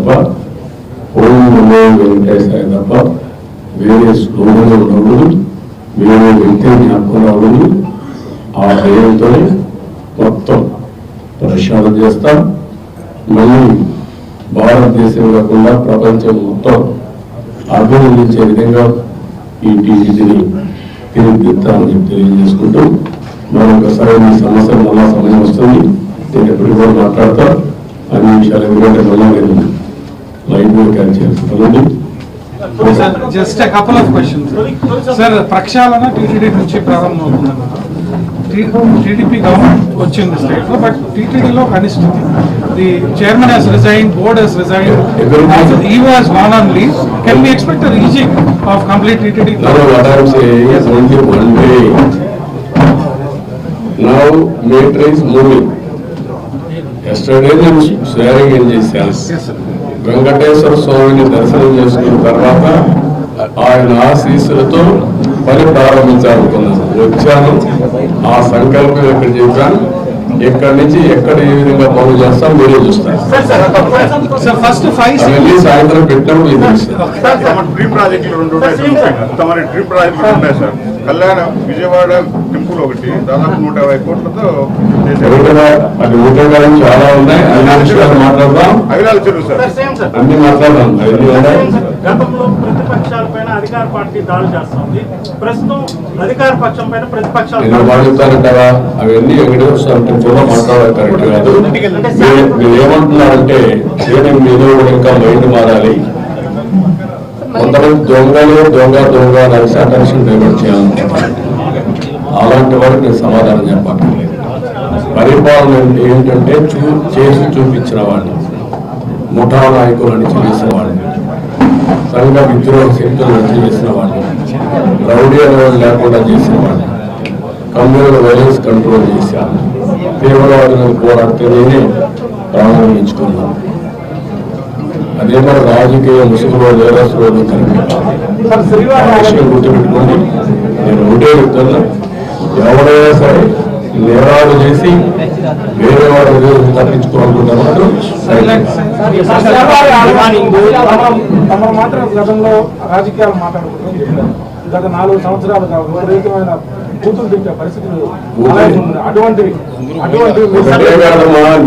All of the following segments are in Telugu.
తప్ప ఓం నమో వెంకటేశాయ తప్ప వేరే స్లోగన్లు ఉండకూడదు, వేరే వ్యక్తి జ్ఞాపకం రాకూడదు. ఆ భయంతోనే మొత్తం పరిశోధన చేస్తాం. మళ్ళీ భారతదేశం కాకుండా ప్రపంచం మొత్తం అభినందించే విధంగా ఈ టీడీపీని తీర్చిదిద్దామని చెప్పి తెలియజేసుకుంటూ మరొకసారి ఈ సమస్య మళ్ళా సమయం వస్తుంది. నేను ఎప్పటికీ కూడా మాట్లాడతా అన్ని విషయాలు ఎందుకంటే మళ్ళా నేను లైవ్ లో క్యాచ్ చేస్తున్నాను. Just a couple of questions. Sir, ప్రక్షాళన టీటీడీ నుంచి ప్రారంభమవుతుందన్న టీడీపీ గవర్నమెంట్ వచ్చింది స్టేట్ లో, బట్ టీటీడీలో అనిశ్చితి. The chairman has resigned, board has resigned, EO has gone on leave. Can we expect a rejig of complete TTD? No, what I am saying is only one way. Now matter is moving. Yesterday నేను స్వేరింగ్ ఇన్ చేశాను. వెంకటేశ్వర స్వామిని దర్శనం చేసుకున్న తర్వాత ఆయన ఆశీస్సులతో పని ప్రారంభించాలనుకున్నాను. వచ్చాను, ఆ సంకల్పం ఎక్కడ చెప్పాను, ఎక్కడి నుంచి ఎక్కడ ఏ విధంగా పనులు చేస్తాం మీరే చూస్తారు. సాయంత్రం పెట్టినప్పుడు ఇది డ్రీమ్ ప్రాజెక్టులు 2 ఉన్నాయి. డ్రీమ్ ప్రాజెక్టులు ఉన్నాయి సార్. కళ్యాణ విజయవాడ టెంపుల్ ఒకటి దాదాపు 150 కోట్లతో అది ఊటగా చాలా ఉన్నాయి. అన్ని విషయాలు మాట్లాడదాం, అవినాల చెరువు సార్ అన్ని మాట్లాడదాం. గతంలో ప్రతిపక్షాల పైన అధికార పార్టీ దాడి చేస్తుంది, ప్రస్తుతం అధికార పక్షం పైన ప్రతిపక్షాలు మాట్లాడతారు కదా, అవన్నీ వెంకటేశ్వర టెంపుల్లో మాట్లాడాలి. కరెక్ట్ కాదు. మీరు ఏమంటున్నారంటే మీద ఇంకా మైండ్ మారాలి. కొంతమంది దొంగ అటెన్షన్ డైవర్ట్ చేయాలనుకుంటున్నారు. అలాంటి వారికి నేను సమాధానం చెప్పక్కర్లేదు. పరిపాలన ఏంటంటే చేసి చూపించిన వాడిని, ముఠా నాయకులను చేసిన వాడిని, సంఘ విద్రోహ శక్తులను చేసిన వాడిని, రౌడీ అనేవాడు లేకుండా చేసిన వాడిని, కమ్యూనల్ వైలెన్స్ కంట్రోల్ చేశాను, తీవ్రవాదులను పోరాడితే నేనే ప్రారంభించుకున్నాను. అదే మన రాజకీయ ముసుగులో నేరస్తులు గుర్తుపెట్టుకోండి. నేను ఒకటే చెప్తున్నా, ఎవరైనా సరే నేరాలు చేసి వేరే వాడు తప్పించుకోవాలనుకుంటే మాత్రం మాత్రం గతంలో రాజకీయాలు మాట్లాడుకుంటున్నాం. గత 4 సంవత్సరాలుగా విపరీతమైన కూతురు తింటే పరిస్థితులు అటువంటివి.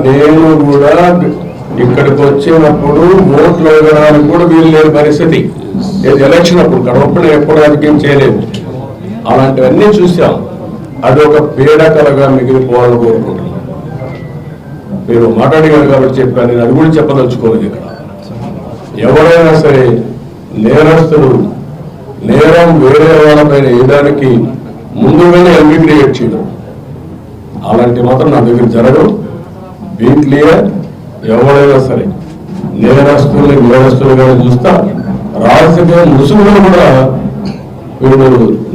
నేను కూడా ఇక్కడికి వచ్చినప్పుడు ఓట్లు వేయడానికి కూడా వీలు లేని పరిస్థితి. ఎలక్షన్ అప్పుడు కడపప్పుడు ఎప్పుడు రాజకీయం చేయలేదు. అలాంటివన్నీ చూసాం. అది ఒక పీడకలగా మిగిలిపోవాలని కోరుకుంటున్నాను. మీరు మాట్లాడేవారు కాబట్టి చెప్పాను. నేను అది కూడా చెప్పదలుచుకోలేదు. ఇక్కడ ఎవరైనా సరే నేరస్తులు నేరం వేరే వాళ్ళపైన వేయడానికి ముందుగానే ఎంపీ క్రియేట్ చేయడం అలాంటి మాత్రం నా దగ్గర జరగదు. Be clear. ఎవరైనా సరే నేరస్తులుగా చూస్తా. రాజకీయ ముసుగులు కూడా వీళ్ళు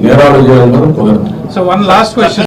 నేరాలు చేయడం కుదరదు. So one last question.